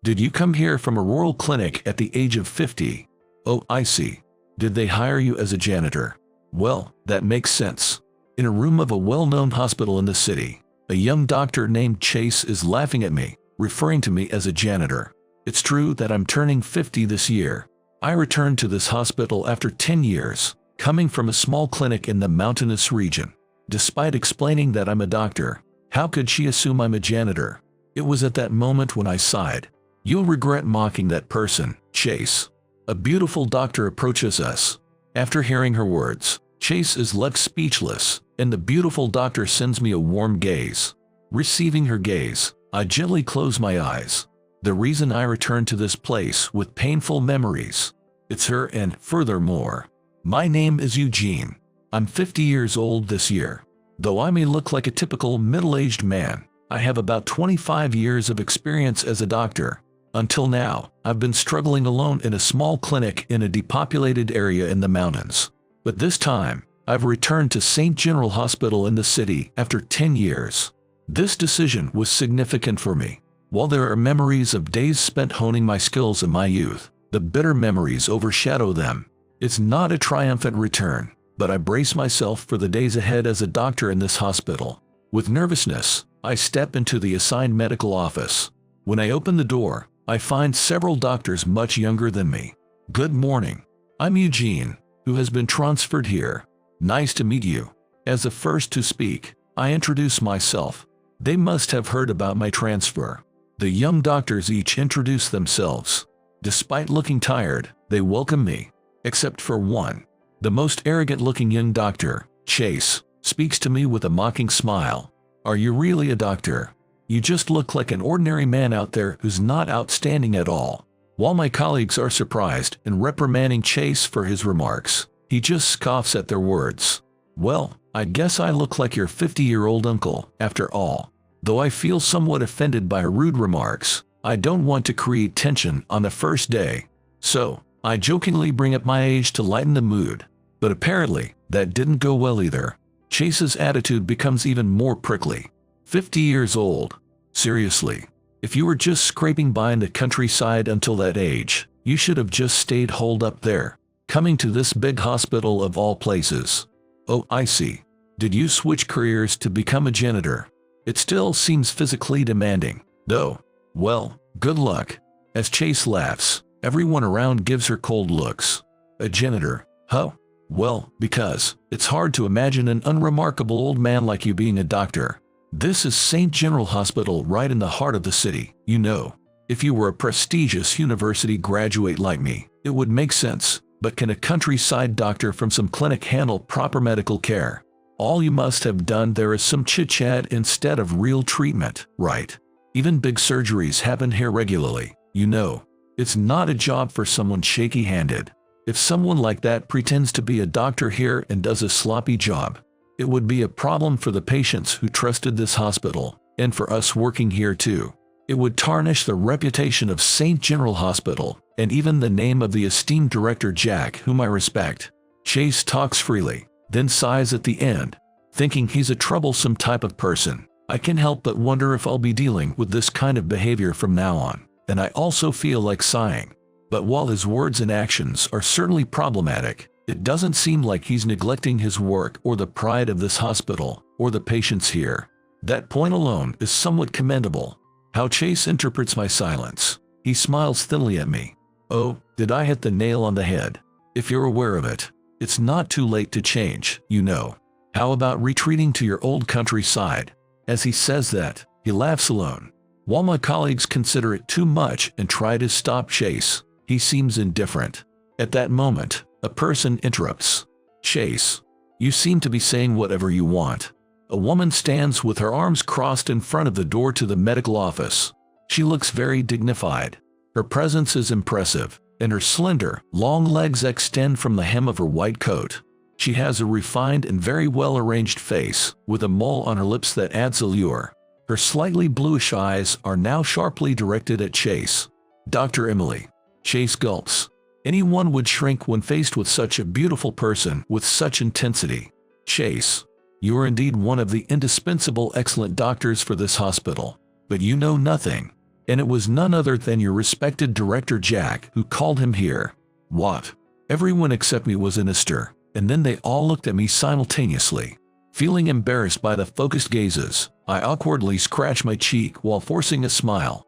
Did you come here from a rural clinic at the age of 50? Oh, I see. Did they hire you as a janitor? Well, that makes sense. In a room of a well-known hospital in the city, a young doctor named Chase is laughing at me, referring to me as a janitor. It's true that I'm turning 50 this year. I returned to this hospital after 10 years, coming from a small clinic in the mountainous region. Despite explaining that I'm a doctor, how could she assume I'm a janitor? It was at that moment when I sighed. You'll regret mocking that person, Chase. A beautiful doctor approaches us. After hearing her words, Chase is left speechless, and the beautiful doctor sends me a warm gaze. Receiving her gaze, I gently close my eyes. The reason I return to this place with painful memories. It's her, and furthermore, my name is Eugene. I'm 50 years old this year. Though I may look like a typical middle-aged man, I have about 25 years of experience as a doctor. Until now, I've been struggling alone in a small clinic in a depopulated area in the mountains. But this time, I've returned to St. General Hospital in the city after 10 years. This decision was significant for me. While there are memories of days spent honing my skills in my youth, the bitter memories overshadow them. It's not a triumphant return, but I brace myself for the days ahead as a doctor in this hospital. With nervousness, I step into the assigned medical office. When I open the door, I find several doctors much younger than me. Good morning. I'm Eugene, who has been transferred here. Nice to meet you. As the first to speak, I introduce myself. They must have heard about my transfer. The young doctors each introduce themselves. Despite looking tired, they welcome me. Except for one. The most arrogant-looking young doctor, Chase, speaks to me with a mocking smile. Are you really a doctor? You just look like an ordinary man out there who's not outstanding at all. While my colleagues are surprised and reprimanding Chase for his remarks, he just scoffs at their words. Well, I guess I look like your 50-year-old uncle, after all. Though I feel somewhat offended by rude remarks, I don't want to create tension on the first day. So, I jokingly bring up my age to lighten the mood. But apparently, that didn't go well either. Chase's attitude becomes even more prickly. 50 years old. Seriously, if you were just scraping by in the countryside until that age, you should have just stayed holed up there. Coming to this big hospital of all places. Oh, I see. Did you switch careers to become a janitor? It still seems physically demanding, though. Well, good luck. As Chase laughs, everyone around gives her cold looks. A janitor, huh? Well, because it's hard to imagine an unremarkable old man like you being a doctor. This is St. General Hospital right in the heart of the city, you know. If you were a prestigious university graduate like me, it would make sense. But can a countryside doctor from some clinic handle proper medical care? All you must have done there is some chit-chat instead of real treatment, right? Even big surgeries happen here regularly, you know. It's not a job for someone shaky-handed. If someone like that pretends to be a doctor here and does a sloppy job, it would be a problem for the patients who trusted this hospital, and for us working here too. It would tarnish the reputation of St. General Hospital, and even the name of the esteemed director Jack, whom I respect. Chase talks freely, then sighs at the end, thinking he's a troublesome type of person. I can't help but wonder if I'll be dealing with this kind of behavior from now on, and I also feel like sighing. But while his words and actions are certainly problematic, it doesn't seem like he's neglecting his work or the pride of this hospital, or the patients here. That point alone is somewhat commendable. How Chase interprets my silence. He smiles thinly at me. Oh, did I hit the nail on the head? If you're aware of it, it's not too late to change, you know. How about retreating to your old countryside? As he says that, he laughs alone. While my colleagues consider it too much and try to stop Chase, he seems indifferent. At that moment, a person interrupts. Chase, you seem to be saying whatever you want. A woman stands with her arms crossed in front of the door to the medical office. She looks very dignified. Her presence is impressive, and her slender, long legs extend from the hem of her white coat. She has a refined and very well-arranged face, with a mole on her lips that adds allure. Her slightly bluish eyes are now sharply directed at Chase. Dr. Emily. Chase gulps. Anyone would shrink when faced with such a beautiful person with such intensity. Chase. You are indeed one of the indispensable excellent doctors for this hospital. But you know nothing. And it was none other than your respected director Jack who called him here. What? Everyone except me was in a stir, and then they all looked at me simultaneously. Feeling embarrassed by the focused gazes, I awkwardly scratched my cheek while forcing a smile.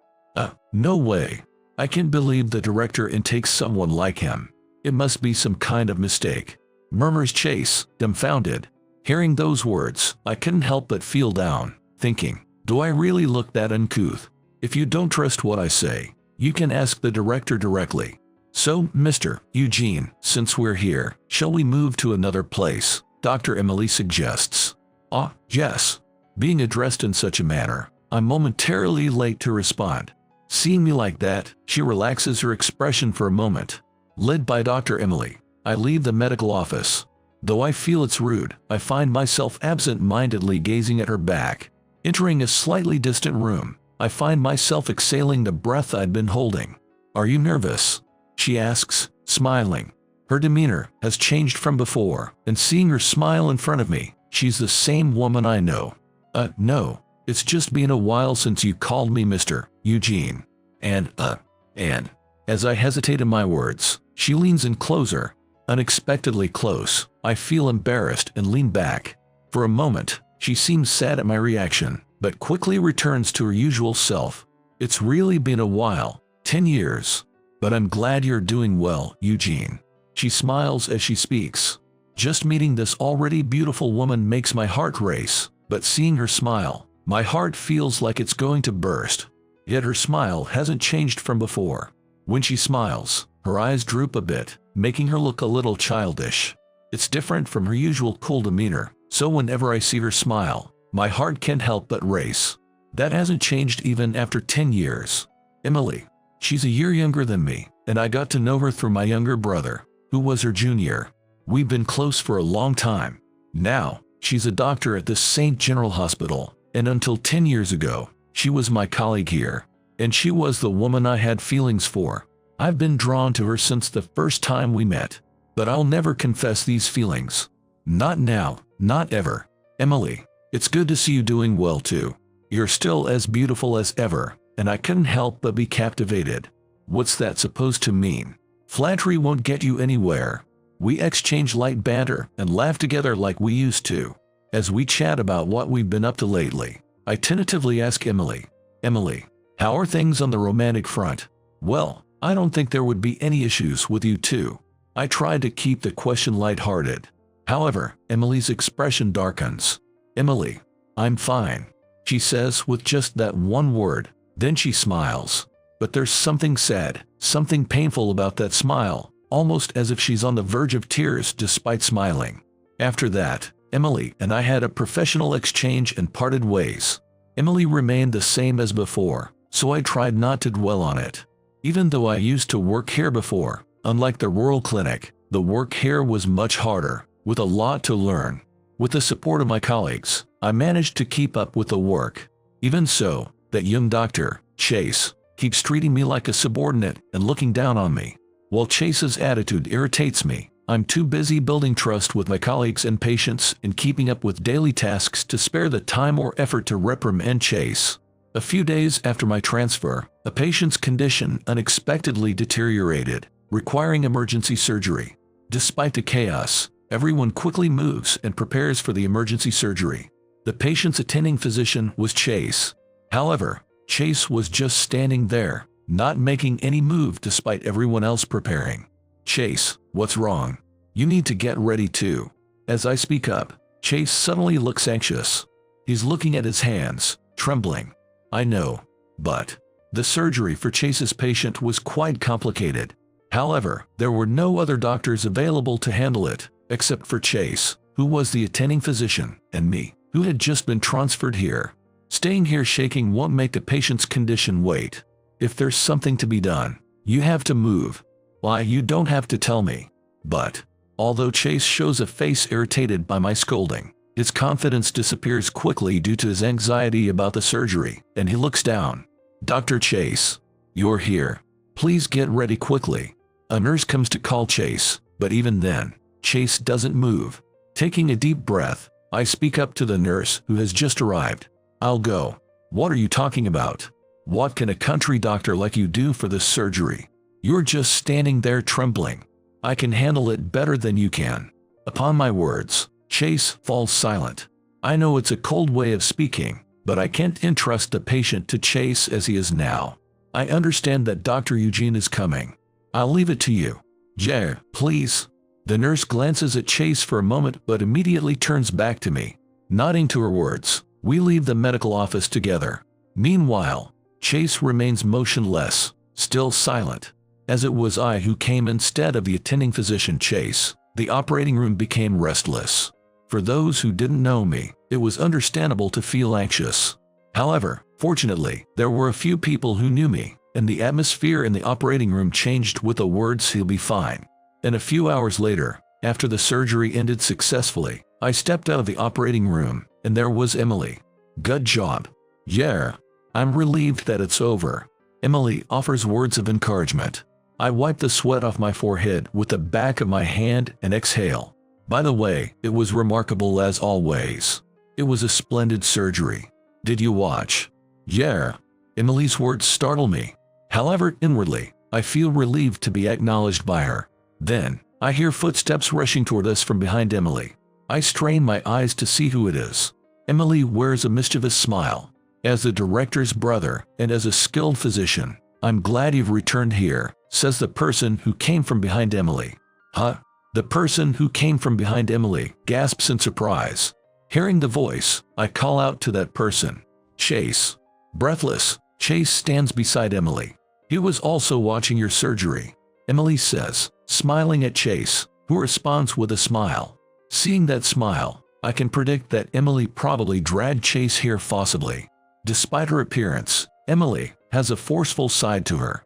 No way. I can't believe the director intakes someone like him. It must be some kind of mistake, murmurs Chase, dumbfounded. Hearing those words, I couldn't help but feel down, thinking, do I really look that uncouth? If you don't trust what I say, you can ask the director directly. So, Mr. Eugene, since we're here, shall we move to another place? Dr. Emily suggests. Yes. Being addressed in such a manner, I'm momentarily late to respond. Seeing me like that, she relaxes her expression for a moment. Led by Dr. Emily, I leave the medical office. Though I feel it's rude, I find myself absent-mindedly gazing at her back. Entering a slightly distant room, I find myself exhaling the breath I'd been holding. Are you nervous? She asks, smiling. Her demeanor has changed from before, and seeing her smile in front of me, she's the same woman I know. No. It's just been a while since you called me Mr. Eugene. And as I hesitate in my words, she leans in closer. Unexpectedly close, I feel embarrassed and lean back. For a moment, she seems sad at my reaction, but quickly returns to her usual self. It's really been a while, 10 years. But I'm glad you're doing well, Eugene. She smiles as she speaks. Just meeting this already beautiful woman makes my heart race, but seeing her smile, my heart feels like it's going to burst. Yet her smile hasn't changed from before. When she smiles, her eyes droop a bit, making her look a little childish. It's different from her usual cool demeanor, so whenever I see her smile, my heart can't help but race. That hasn't changed even after 10 years. Emily. She's a year younger than me, and I got to know her through my younger brother, who was her junior. We've been close for a long time. Now, she's a doctor at the St. General Hospital, and until 10 years ago, she was my colleague here, and she was the woman I had feelings for. I've been drawn to her since the first time we met, but I'll never confess these feelings. Not now, not ever. Emily, it's good to see you doing well too. You're still as beautiful as ever, and I couldn't help but be captivated. What's that supposed to mean? Flattery won't get you anywhere. We exchange light banter and laugh together like we used to. As we chat about what we've been up to lately, I tentatively ask Emily, how are things on the romantic front? Well, I don't think there would be any issues with you two. I tried to keep the question lighthearted. However, Emily's expression darkens. Emily, I'm fine, she says with just that one word. Then she smiles. But there's something sad, something painful about that smile, almost as if she's on the verge of tears despite smiling. After that, Emily and I had a professional exchange and parted ways. Emily remained the same as before, so I tried not to dwell on it. Even though I used to work here before, unlike the rural clinic, the work here was much harder, with a lot to learn. With the support of my colleagues, I managed to keep up with the work. Even so, that young doctor, Chase, keeps treating me like a subordinate and looking down on me. While Chase's attitude irritates me, I'm too busy building trust with my colleagues and patients and keeping up with daily tasks to spare the time or effort to reprimand Chase. A few days after my transfer, a patient's condition unexpectedly deteriorated, requiring emergency surgery. Despite the chaos, everyone quickly moves and prepares for the emergency surgery. The patient's attending physician was Chase. However, Chase was just standing there, not making any move despite everyone else preparing. Chase, what's wrong? You need to get ready too. As I speak up, Chase suddenly looks anxious. He's looking at his hands, trembling. I know, but the surgery for Chase's patient was quite complicated. However, there were no other doctors available to handle it, except for Chase, who was the attending physician, and me, who had just been transferred here. Staying here shaking won't make the patient's condition wait. If there's something to be done, you have to move. Why, you don't have to tell me. But, although Chase shows a face irritated by my scolding, his confidence disappears quickly due to his anxiety about the surgery, and he looks down. Dr. Chase, you're here. Please get ready quickly. A nurse comes to call Chase, but even then, Chase doesn't move. Taking a deep breath, I speak up to the nurse who has just arrived. I'll go. What are you talking about? What can a country doctor like you do for this surgery? You're just standing there trembling. I can handle it better than you can. Upon my words, Chase falls silent. I know it's a cold way of speaking, but I can't entrust the patient to Chase as he is now. I understand that Dr. Eugene is coming. I'll leave it to you. Jay, please. The nurse glances at Chase for a moment but immediately turns back to me. Nodding to her words, we leave the medical office together. Meanwhile, Chase remains motionless, still silent. As it was I who came instead of the attending physician Chase, the operating room became restless. For those who didn't know me, it was understandable to feel anxious. However, fortunately, there were a few people who knew me, and the atmosphere in the operating room changed with the words "he'll be fine." And a few hours later, after the surgery ended successfully, I stepped out of the operating room, and there was Emily. Good job. Yeah. I'm relieved that it's over. Emily offers words of encouragement. I wipe the sweat off my forehead with the back of my hand and exhale. By the way, it was remarkable as always. It was a splendid surgery. Did you watch? Yeah. Emily's words startle me. However, inwardly, I feel relieved to be acknowledged by her. Then, I hear footsteps rushing toward us from behind Emily. I strain my eyes to see who it is. Emily wears a mischievous smile. As the director's brother and as a skilled physician, I'm glad you've returned here, says the person who came from behind Emily. Huh? The person who came from behind Emily gasps in surprise. Hearing the voice, I call out to that person. Chase. Breathless, Chase stands beside Emily. He was also watching your surgery, Emily says, smiling at Chase, who responds with a smile. Seeing that smile, I can predict that Emily probably dragged Chase here forcibly. Despite her appearance, Emily has a forceful side to her.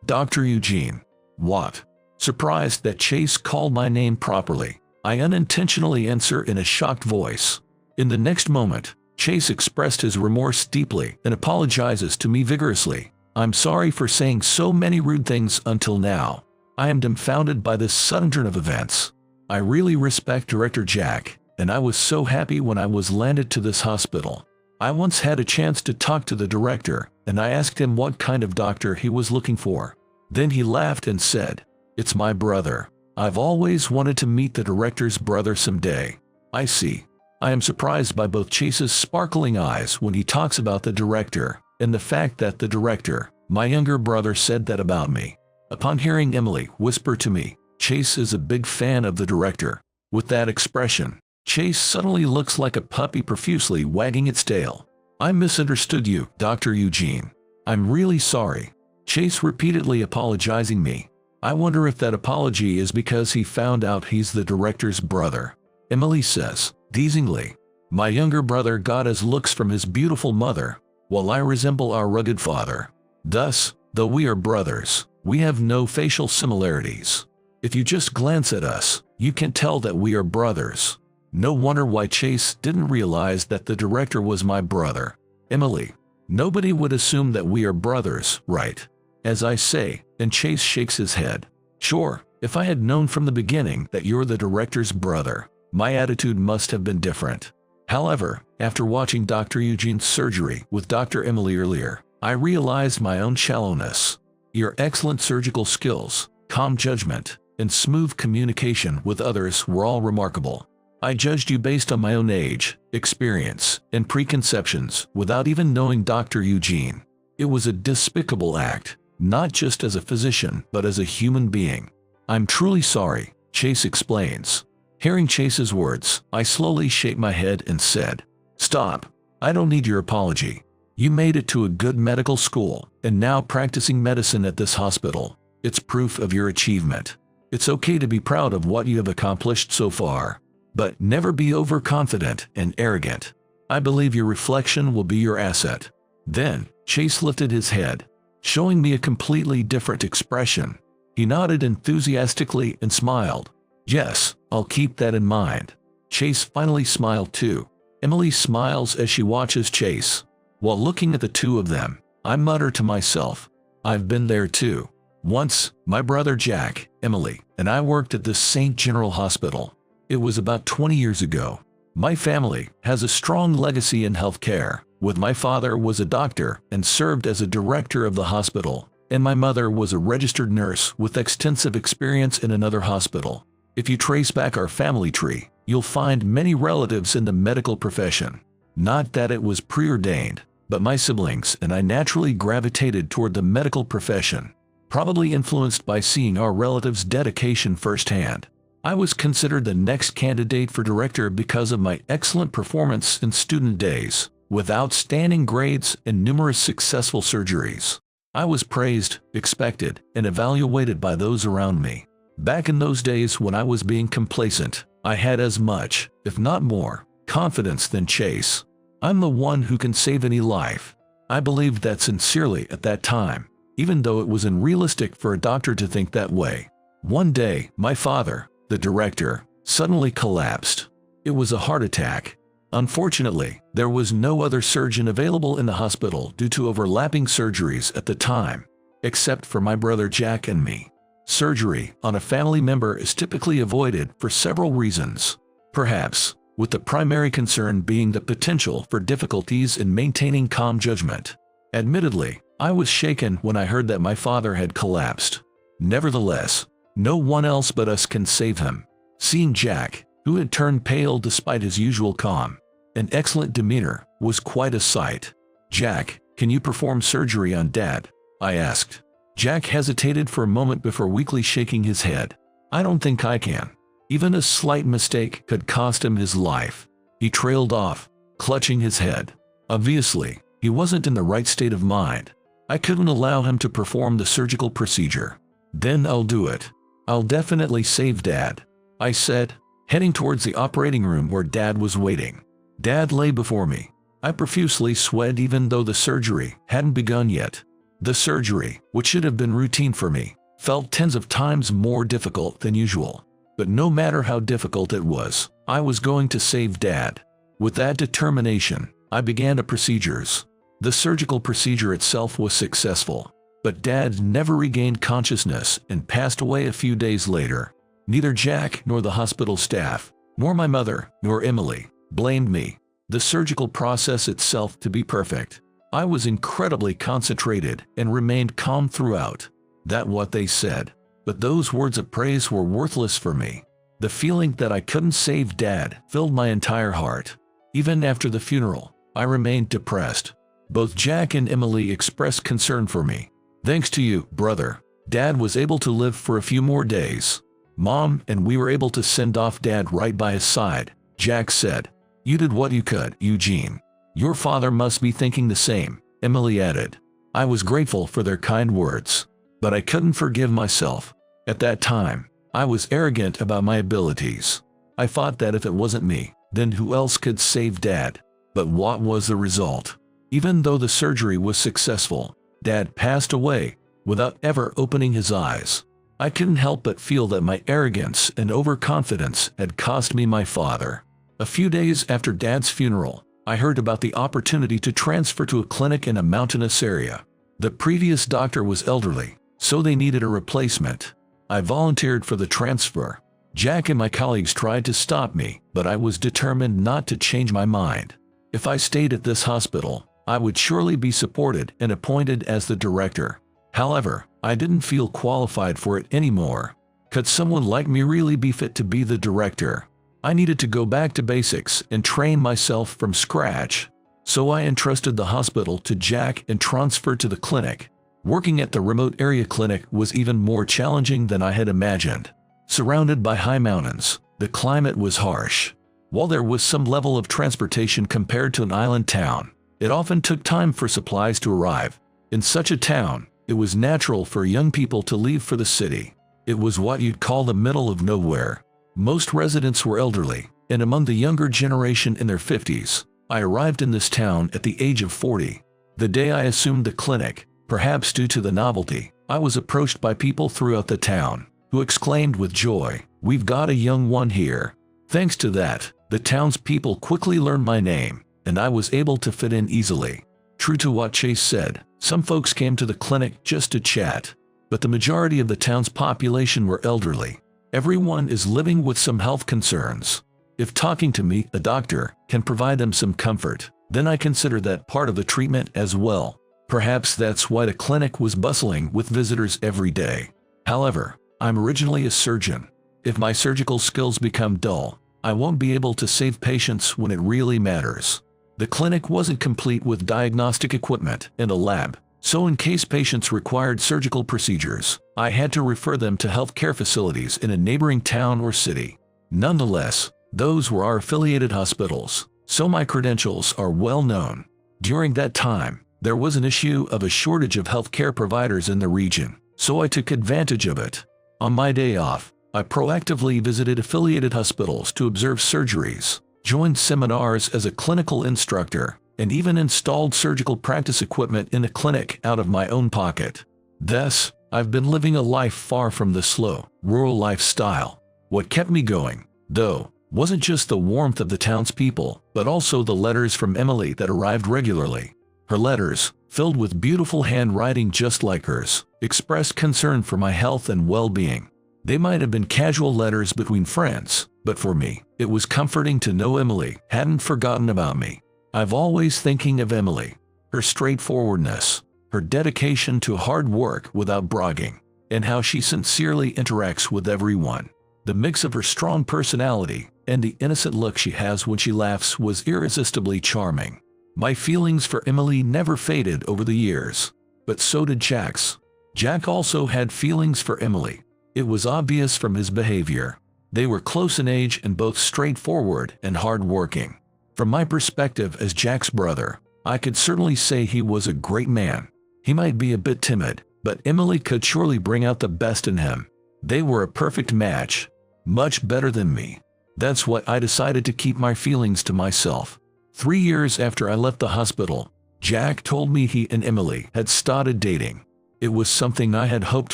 Dr. Eugene. What? Surprised that Chase called my name properly, I unintentionally answer in a shocked voice. In the next moment, Chase expressed his remorse deeply and apologizes to me vigorously. I'm sorry for saying so many rude things until now. I am dumbfounded by this sudden turn of events. I really respect Director Jack, and I was so happy when I was landed to this hospital. I once had a chance to talk to the director, and I asked him what kind of doctor he was looking for. Then he laughed and said, "It's my brother. I've always wanted to meet the director's brother someday." I see. I am surprised by both Chase's sparkling eyes when he talks about the director, and the fact that the director, my younger brother, said that about me. Upon hearing Emily whisper to me, Chase is a big fan of the director. With that expression, Chase suddenly looks like a puppy profusely wagging its tail. I misunderstood you, Dr. Eugene. I'm really sorry. Chase repeatedly apologizing me. I wonder if that apology is because he found out he's the director's brother. Emily says, teasingly, my younger brother got his looks from his beautiful mother, while I resemble our rugged father. Thus, though we are brothers, we have no facial similarities. If you just glance at us, you can tell that we are brothers. No wonder why Chase didn't realize that the director was my brother. Emily, nobody would assume that we are brothers, right? As I say, and Chase shakes his head. Sure, if I had known from the beginning that you're the director's brother, my attitude must have been different. However, after watching Dr. Eugene's surgery with Dr. Emily earlier, I realized my own shallowness. Your excellent surgical skills, calm judgment, and smooth communication with others were all remarkable. I judged you based on my own age, experience, and preconceptions without even knowing Dr. Eugene. It was a despicable act, not just as a physician but as a human being. I'm truly sorry, Chase explains. Hearing Chase's words, I slowly shake my head and said, "Stop. I don't need your apology. You made it to a good medical school, and now practicing medicine at this hospital. It's proof of your achievement. It's okay to be proud of what you have accomplished so far. But never be overconfident and arrogant. I believe your reflection will be your asset." Then, Chase lifted his head, showing me a completely different expression. He nodded enthusiastically and smiled. "Yes, I'll keep that in mind." Chase finally smiled too. Emily smiles as she watches Chase. While looking at the two of them, I mutter to myself, I've been there too. Once, my brother Jack, Emily, and I worked at the St. General Hospital. It was about 20 years ago. My family has a strong legacy in healthcare, with my father was a doctor and served as a director of the hospital, and my mother was a registered nurse with extensive experience in another hospital. If you trace back our family tree, you'll find many relatives in the medical profession. Not that it was preordained, but my siblings and I naturally gravitated toward the medical profession, probably influenced by seeing our relatives' dedication firsthand. I was considered the next candidate for director because of my excellent performance in student days, with outstanding grades and numerous successful surgeries. I was praised, expected, and evaluated by those around me. Back in those days when I was being complacent, I had as much, if not more, confidence than Chase. I'm the one who can save any life. I believed that sincerely at that time, even though it was unrealistic for a doctor to think that way. One day, my father, the director, suddenly collapsed. It was a heart attack. Unfortunately, there was no other surgeon available in the hospital due to overlapping surgeries at the time, except for my brother Jack and me. Surgery on a family member is typically avoided for several reasons. Perhaps, with the primary concern being the potential for difficulties in maintaining calm judgment. Admittedly, I was shaken when I heard that my father had collapsed. Nevertheless, no one else but us can save him. Seeing Jack, who had turned pale despite his usual calm and excellent demeanor, was quite a sight. "Jack, can you perform surgery on Dad?" I asked. Jack hesitated for a moment before weakly shaking his head. "I don't think I can. Even a slight mistake could cost him his life." He trailed off, clutching his head. Obviously, he wasn't in the right state of mind. I couldn't allow him to perform the surgical procedure. "Then I'll do it. I'll definitely save Dad," I said, heading towards the operating room where Dad was waiting. Dad lay before me. I profusely sweat even though the surgery hadn't begun yet. The surgery, which should have been routine for me, felt tens of times more difficult than usual. But no matter how difficult it was, I was going to save Dad. With that determination, I began the procedures. The surgical procedure itself was successful, but Dad never regained consciousness and passed away a few days later. Neither Jack nor the hospital staff, nor my mother, nor Emily, blamed me. The surgical process itself to be perfect. I was incredibly concentrated and remained calm throughout. That's what they said. But those words of praise were worthless for me. The feeling that I couldn't save Dad filled my entire heart. Even after the funeral, I remained depressed. Both Jack and Emily expressed concern for me. "Thanks to you, brother, Dad was able to live for a few more days. Mom and we were able to send off Dad right by his side," Jack said. "You did what you could, Eugene. Your father must be thinking the same," Emily added. I was grateful for their kind words, but I couldn't forgive myself. At that time, I was arrogant about my abilities. I thought that if it wasn't me, then who else could save Dad? But what was the result? Even though the surgery was successful, Dad passed away without ever opening his eyes. I couldn't help but feel that my arrogance and overconfidence had cost me my father. A few days after Dad's funeral, I heard about the opportunity to transfer to a clinic in a mountainous area. The previous doctor was elderly, so they needed a replacement. I volunteered for the transfer. Jack and my colleagues tried to stop me, but I was determined not to change my mind. If I stayed at this hospital, I would surely be supported and appointed as the director. However, I didn't feel qualified for it anymore. Could someone like me really be fit to be the director? I needed to go back to basics and train myself from scratch. So I entrusted the hospital to Jack and transferred to the clinic. Working at the remote area clinic was even more challenging than I had imagined. Surrounded by high mountains, the climate was harsh. While there was some level of transportation compared to an island town, it often took time for supplies to arrive. In such a town, it was natural for young people to leave for the city. It was what you'd call the middle of nowhere. Most residents were elderly, and among the younger generation in their 50s. I arrived in this town at the age of 40. The day I assumed the clinic, perhaps due to the novelty, I was approached by people throughout the town, who exclaimed with joy, "We've got a young one here." Thanks to that, the townspeople quickly learned my name, and I was able to fit in easily. True to what Chase said, some folks came to the clinic just to chat, but the majority of the town's population were elderly. Everyone is living with some health concerns. If talking to me, a doctor, can provide them some comfort, then I consider that part of the treatment as well. Perhaps that's why the clinic was bustling with visitors every day. However, I'm originally a surgeon. If my surgical skills become dull, I won't be able to save patients when it really matters. The clinic wasn't complete with diagnostic equipment and a lab, so in case patients required surgical procedures, I had to refer them to healthcare facilities in a neighboring town or city. Nonetheless, those were our affiliated hospitals, so my credentials are well known. During that time, there was an issue of a shortage of healthcare providers in the region, so I took advantage of it. On my day off, I proactively visited affiliated hospitals to observe surgeries, joined seminars as a clinical instructor, and even installed surgical practice equipment in the clinic out of my own pocket. Thus, I've been living a life far from the slow, rural lifestyle. What kept me going, though, wasn't just the warmth of the townspeople, but also the letters from Emily that arrived regularly. Her letters, filled with beautiful handwriting just like hers, expressed concern for my health and well-being. They might have been casual letters between friends, but for me, it was comforting to know Emily hadn't forgotten about me. I've always thinking of Emily, her straightforwardness, her dedication to hard work without bragging, and how she sincerely interacts with everyone. The mix of her strong personality and the innocent look she has when she laughs was irresistibly charming. My feelings for Emily never faded over the years, but so did Jack's. Jack also had feelings for Emily. It was obvious from his behavior. They were close in age and both straightforward and hard-working. From my perspective as Jack's brother, I could certainly say he was a great man. He might be a bit timid, but Emily could surely bring out the best in him. They were a perfect match, much better than me. That's why I decided to keep my feelings to myself. 3 years after I left the hospital, Jack told me he and Emily had started dating. It was something I had hoped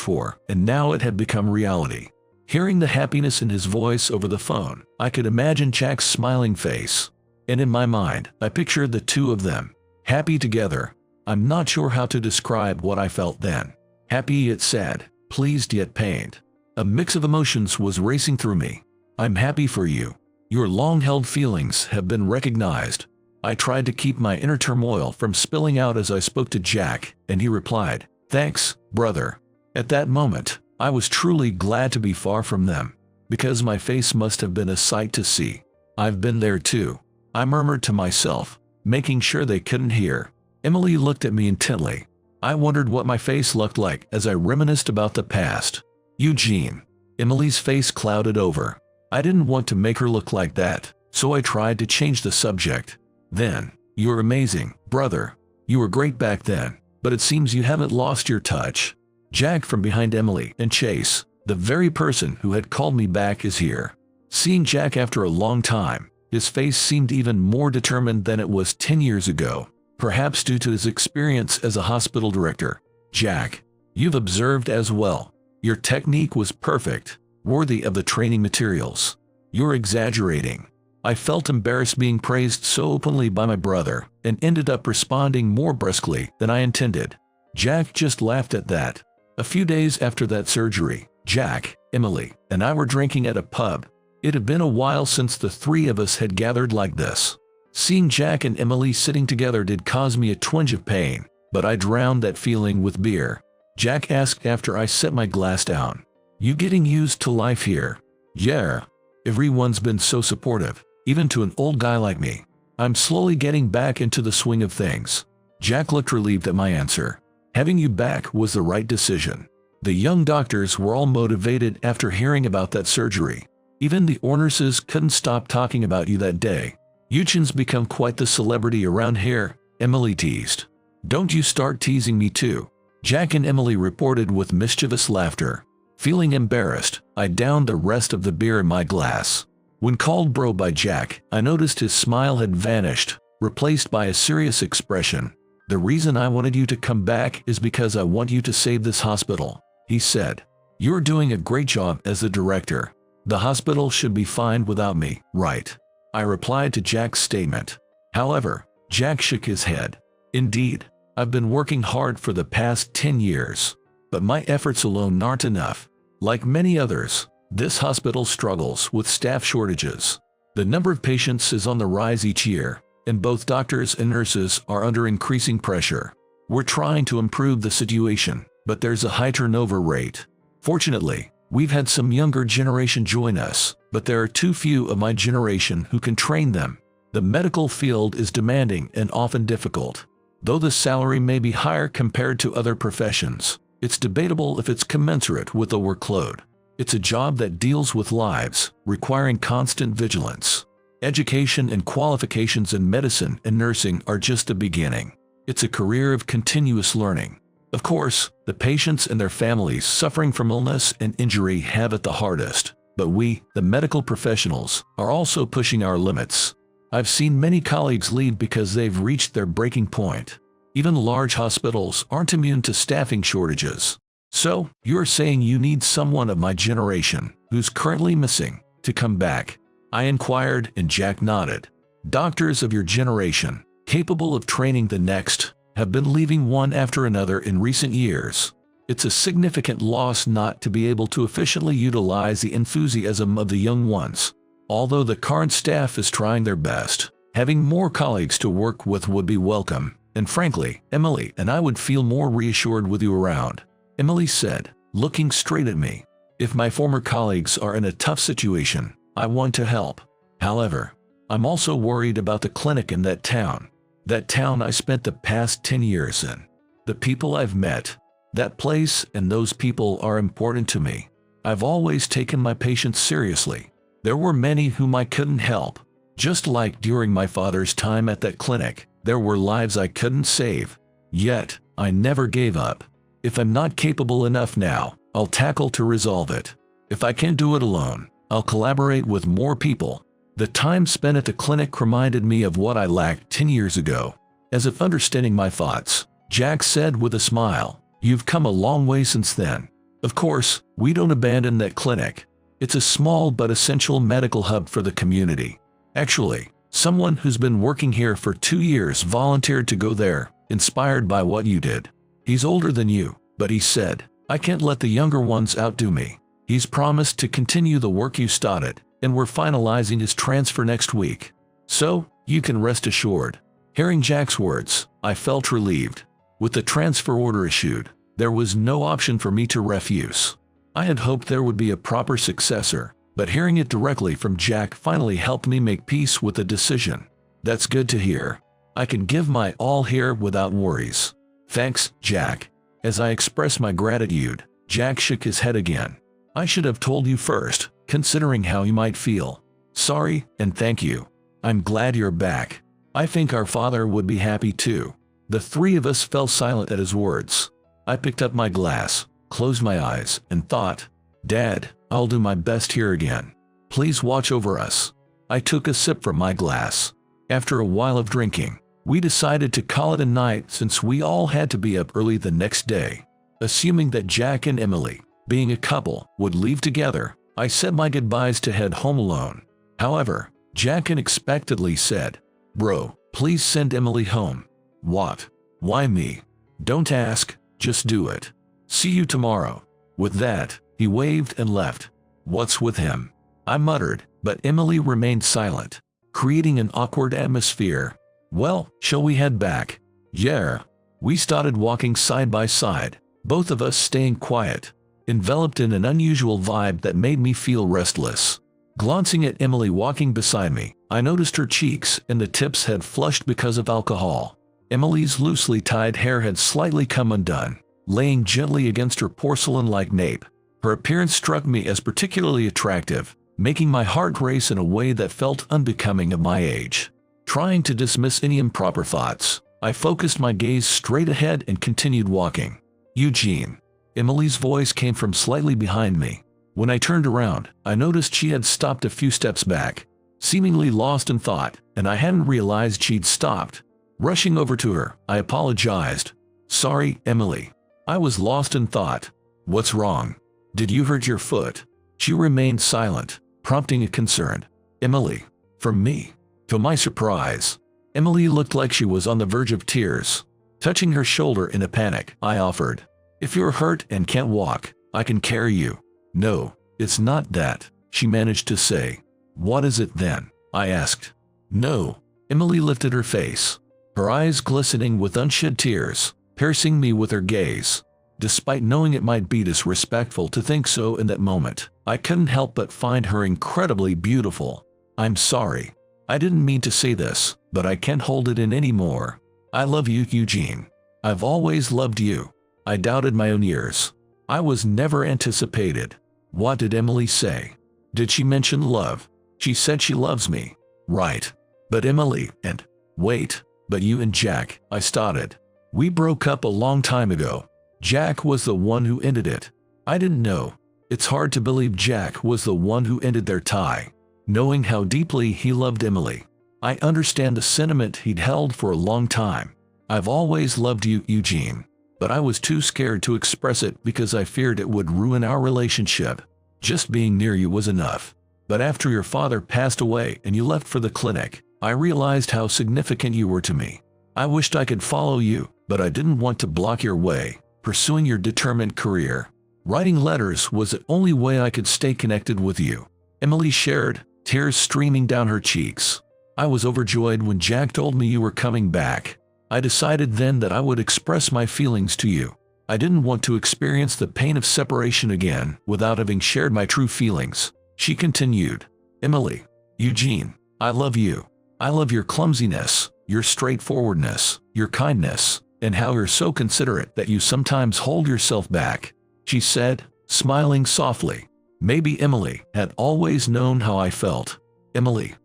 for, and now it had become reality. Hearing the happiness in his voice over the phone, I could imagine Jack's smiling face. And in my mind, I pictured the two of them, happy together. I'm not sure how to describe what I felt then. Happy yet sad, pleased yet pained. A mix of emotions was racing through me. I'm happy for you. Your long-held feelings have been recognized. I tried to keep my inner turmoil from spilling out as I spoke to Jack, and he replied, "Thanks, brother." At that moment, I was truly glad to be far from them, because my face must have been a sight to see. I've been there too, I murmured to myself, making sure they couldn't hear. Emily looked at me intently. I wondered what my face looked like as I reminisced about the past. Eugene. Emily's face clouded over. I didn't want to make her look like that, so I tried to change the subject. Then, "You're amazing, brother. You were great back then, but it seems you haven't lost your touch." Jack from behind Emily and Chase, the very person who had called me back, is here. Seeing Jack after a long time, his face seemed even more determined than it was 10 years ago, perhaps due to his experience as a hospital director. "Jack, you've observed as well. Your technique was perfect, worthy of the training materials. You're exaggerating." I felt embarrassed being praised so openly by my brother, and ended up responding more brusquely than I intended. Jack just laughed at that. A few days after that surgery, Jack, Emily, and I were drinking at a pub. It had been a while since the three of us had gathered like this. Seeing Jack and Emily sitting together did cause me a twinge of pain, but I drowned that feeling with beer. Jack asked after I set my glass down, "You getting used to life here?" "Yeah. Everyone's been so supportive, even to an old guy like me. I'm slowly getting back into the swing of things." Jack looked relieved at my answer. "Having you back was the right decision." The young doctors were all motivated after hearing about that surgery. Even the nurses couldn't stop talking about you that day. "Eugene's become quite the celebrity around here," Emily teased. "Don't you start teasing me too," Jack and Emily reported with mischievous laughter. Feeling embarrassed, I downed the rest of the beer in my glass. When called bro by Jack, I noticed his smile had vanished, replaced by a serious expression. "The reason I wanted you to come back is because I want you to save this hospital," he said. "You're doing a great job as the director. The hospital should be fine without me, right?" I replied to Jack's statement. However, Jack shook his head. "Indeed, I've been working hard for the past 10 years. But my efforts alone aren't enough. Like many others, this hospital struggles with staff shortages. The number of patients is on the rise each year, and both doctors and nurses are under increasing pressure. We're trying to improve the situation, but there's a high turnover rate. Fortunately, we've had some younger generation join us, but there are too few of my generation who can train them. The medical field is demanding and often difficult. Though the salary may be higher compared to other professions, it's debatable if it's commensurate with the workload. It's a job that deals with lives, requiring constant vigilance. Education and qualifications in medicine and nursing are just the beginning. It's a career of continuous learning. Of course, the patients and their families suffering from illness and injury have it the hardest, but we, the medical professionals, are also pushing our limits. I've seen many colleagues leave because they've reached their breaking point. Even large hospitals aren't immune to staffing shortages. So, you're saying you need someone of my generation, who's currently missing, to come back? I inquired, and Jack nodded. Doctors of your generation, capable of training the next, have been leaving one after another in recent years. It's a significant loss not to be able to efficiently utilize the enthusiasm of the young ones. Although the current staff is trying their best, having more colleagues to work with would be welcome, and frankly, Emily and I would feel more reassured with you around. Emily said, looking straight at me. If my former colleagues are in a tough situation, I want to help. However, I'm also worried about the clinic in that town. That town I spent the past 10 years in. The people I've met. That place and those people are important to me. I've always taken my patients seriously. There were many whom I couldn't help. Just like during my father's time at that clinic, there were lives I couldn't save. Yet, I never gave up. If I'm not capable enough now, I'll tackle to resolve it. If I can't do it alone, I'll collaborate with more people. The time spent at the clinic reminded me of what I lacked 10 years ago. As if understanding my thoughts, Jack said with a smile, "You've come a long way since then. Of course, we don't abandon that clinic. It's a small but essential medical hub for the community. Actually, someone who's been working here for 2 years volunteered to go there, inspired by what you did. He's older than you, but he said, I can't let the younger ones outdo me. He's promised to continue the work you started, and we're finalizing his transfer next week. So, you can rest assured." Hearing Jack's words, I felt relieved. With the transfer order issued, there was no option for me to refuse. I had hoped there would be a proper successor, but hearing it directly from Jack finally helped me make peace with the decision. That's good to hear. I can give my all here without worries. Thanks, Jack. As I expressed my gratitude, Jack shook his head again. I should have told you first, considering how you might feel. Sorry, and thank you. I'm glad you're back. I think our father would be happy too. The three of us fell silent at his words. I picked up my glass, closed my eyes, and thought, Dad, I'll do my best here again. Please watch over us. I took a sip from my glass. After a while of drinking, we decided to call it a night since we all had to be up early the next day. Assuming that Jack and Emily, being a couple, would leave together, I said my goodbyes to head home alone. However, Jack unexpectedly said, Bro, please send Emily home. What? Why me? Don't ask, just do it. See you tomorrow. With that, he waved and left. What's with him? I muttered, but Emily remained silent, creating an awkward atmosphere. Well, shall we head back? Yeah. We started walking side by side, both of us staying quiet, enveloped in an unusual vibe that made me feel restless. Glancing at Emily walking beside me, I noticed her cheeks and the tips had flushed because of alcohol. Emily's loosely tied hair had slightly come undone, laying gently against her porcelain-like nape. Her appearance struck me as particularly attractive, making my heart race in a way that felt unbecoming of my age. Trying to dismiss any improper thoughts, I focused my gaze straight ahead and continued walking. Eugene. Emily's voice came from slightly behind me. When I turned around, I noticed she had stopped a few steps back, seemingly lost in thought, and I hadn't realized she'd stopped. Rushing over to her, I apologized. Sorry, Emily. I was lost in thought. What's wrong? Did you hurt your foot? She remained silent, prompting a concern. Emily. From me. To my surprise, Emily looked like she was on the verge of tears. Touching her shoulder in a panic, I offered. If you're hurt and can't walk, I can carry you. No, it's not that, she managed to say. What is it then? I asked. No, Emily lifted her face, her eyes glistening with unshed tears, piercing me with her gaze. Despite knowing it might be disrespectful to think so in that moment, I couldn't help but find her incredibly beautiful. I'm sorry. I didn't mean to say this, but I can't hold it in anymore. I love you, Eugene. I've always loved you. I doubted my own ears. I was never anticipated. What did Emily say? Did she mention love? She said she loves me. Right. But Emily, and wait, but you and Jack, I started. We broke up a long time ago. Jack was the one who ended it. I didn't know. It's hard to believe Jack was the one who ended their tie, knowing how deeply he loved Emily. I understand the sentiment he'd held for a long time. I've always loved you, Eugene, but I was too scared to express it because I feared it would ruin our relationship. Just being near you was enough. But after your father passed away and you left for the clinic, I realized how significant you were to me. I wished I could follow you, but I didn't want to block your way, pursuing your determined career. Writing letters was the only way I could stay connected with you. Emily shared, tears streaming down her cheeks. I was overjoyed when Jack told me you were coming back. I decided then that I would express my feelings to you. I didn't want to experience the pain of separation again without having shared my true feelings. She continued, Emily, Eugene, I love you. I love your clumsiness, your straightforwardness, your kindness, and how you're so considerate that you sometimes hold yourself back. She said, smiling softly. Maybe Emily had always known how I felt. Emily,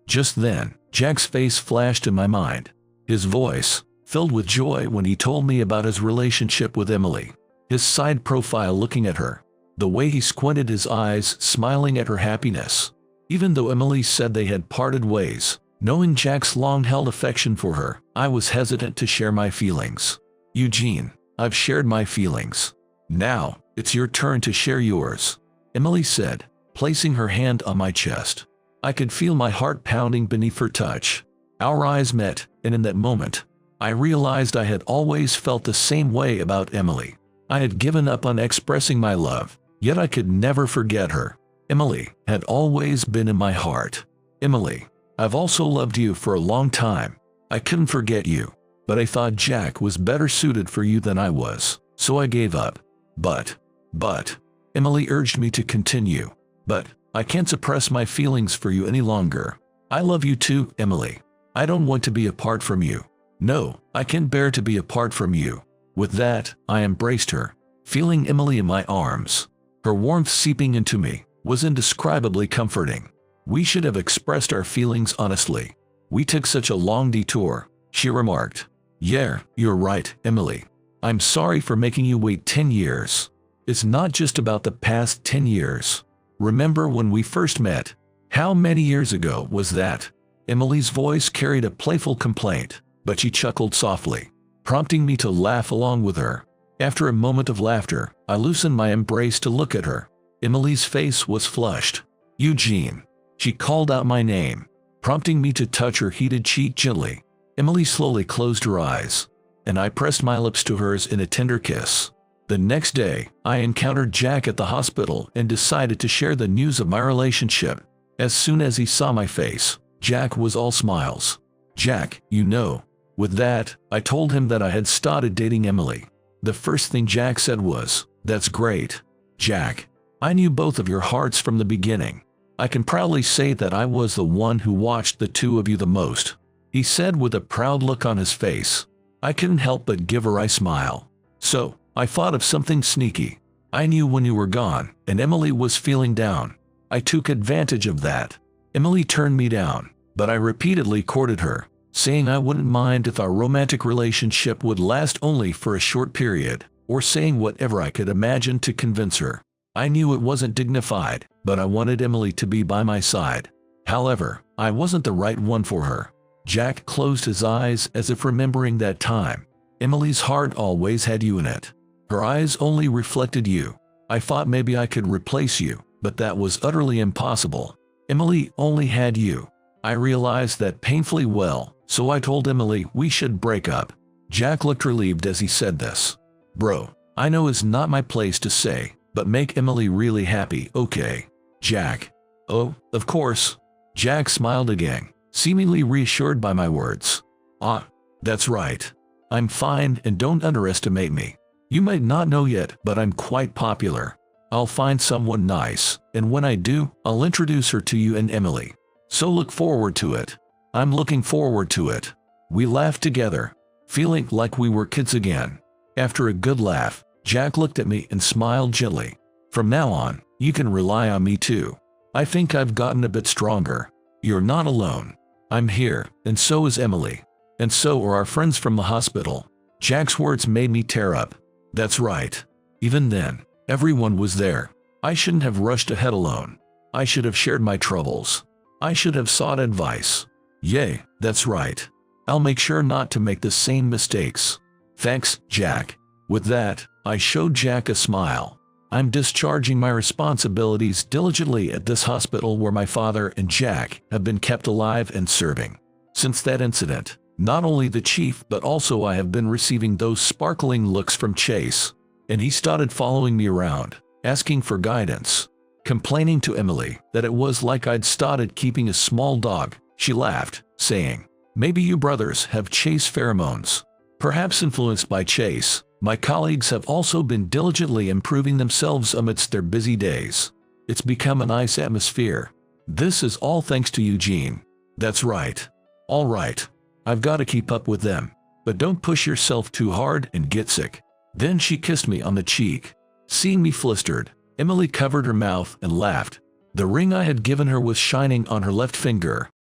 Just then, Jack's face flashed in my mind. His voice, filled with joy when he told me about his relationship with Emily. His side profile looking at her. The way he squinted his eyes, smiling at her happiness. Even though Emily said they had parted ways, knowing Jack's long-held affection for her, I was hesitant to share my feelings. Eugene, I've shared my feelings. Now, it's your turn to share yours, Emily said, placing her hand on my chest. I could feel my heart pounding beneath her touch. Our eyes met, and in that moment, I realized I had always felt the same way about Emily. I had given up on expressing my love, yet I could never forget her. Emily had always been in my heart. Emily, I've also loved you for a long time. I couldn't forget you, but I thought Jack was better suited for you than I was, so I gave up. But, Emily urged me to continue. But, I can't suppress my feelings for you any longer. I love you too, Emily. I don't want to be apart from you. No, I can't bear to be apart from you. With that, I embraced her, feeling Emily in my arms. Her warmth seeping into me was indescribably comforting. We should have expressed our feelings honestly. We took such a long detour, she remarked. Yeah, you're right, Emily. I'm sorry for making you wait 10 years. It's not just about the past 10 years. Remember when we first met? How many years ago was that? Emily's voice carried a playful complaint, but she chuckled softly, prompting me to laugh along with her. After a moment of laughter, I loosened my embrace to look at her. Emily's face was flushed. Eugene. She called out my name, prompting me to touch her heated cheek gently. Emily slowly closed her eyes, and I pressed my lips to hers in a tender kiss. The next day, I encountered Jack at the hospital and decided to share the news of my relationship. As soon as he saw my face, Jack was all smiles. Jack, you know. With that, I told him that I had started dating Emily. The first thing Jack said was, "That's great. Jack, I knew both of your hearts from the beginning. I can proudly say that I was the one who watched the two of you the most," he said with a proud look on his face. I couldn't help but give a wry smile. So, I thought of something sneaky. I knew when you were gone, and Emily was feeling down. I took advantage of that. Emily turned me down, but I repeatedly courted her, saying I wouldn't mind if our romantic relationship would last only for a short period, or saying whatever I could imagine to convince her. I knew it wasn't dignified, but I wanted Emily to be by my side. However, I wasn't the right one for her. Jack closed his eyes as if remembering that time. Emily's heart always had you in it. Her eyes only reflected you. I thought maybe I could replace you, but that was utterly impossible. Emily only had you. I realized that painfully well, so I told Emily we should break up. Jack looked relieved as he said this. Bro, I know it's not my place to say, but make Emily really happy, okay? Jack. Oh, of course. Jack smiled again, seemingly reassured by my words. "Ah, that's right. I'm fine and don't underestimate me. You might not know yet, but I'm quite popular. I'll find someone nice, and when I do, I'll introduce her to you and Emily. So look forward to it." "I'm looking forward to it." We laughed together, feeling like we were kids again. After a good laugh, Jack looked at me and smiled gently. "From now on, you can rely on me too. I think I've gotten a bit stronger. You're not alone. I'm here, and so is Emily. And so are our friends from the hospital." Jack's words made me tear up. That's right. Even then, everyone was there. I shouldn't have rushed ahead alone. I should have shared my troubles. I should have sought advice. Yay, that's right. I'll make sure not to make the same mistakes. Thanks, Jack. With that, I showed Jack a smile. I'm discharging my responsibilities diligently at this hospital where my father and Jack have been kept alive and serving. Since that incident, not only the chief but also I have been receiving those sparkling looks from Chase, and he started following me around, asking for guidance, complaining to Emily that it was like I'd started keeping a small dog. She laughed, saying, "Maybe you brothers have Chase pheromones." Perhaps influenced by Chase, my colleagues have also been diligently improving themselves amidst their busy days. It's become a nice atmosphere. This is all thanks to Eugene. That's right. All right. I've got to keep up with them. But don't push yourself too hard and get sick. Then she kissed me on the cheek. Seeing me flustered, Emily covered her mouth and laughed. The ring I had given her was shining on her left finger,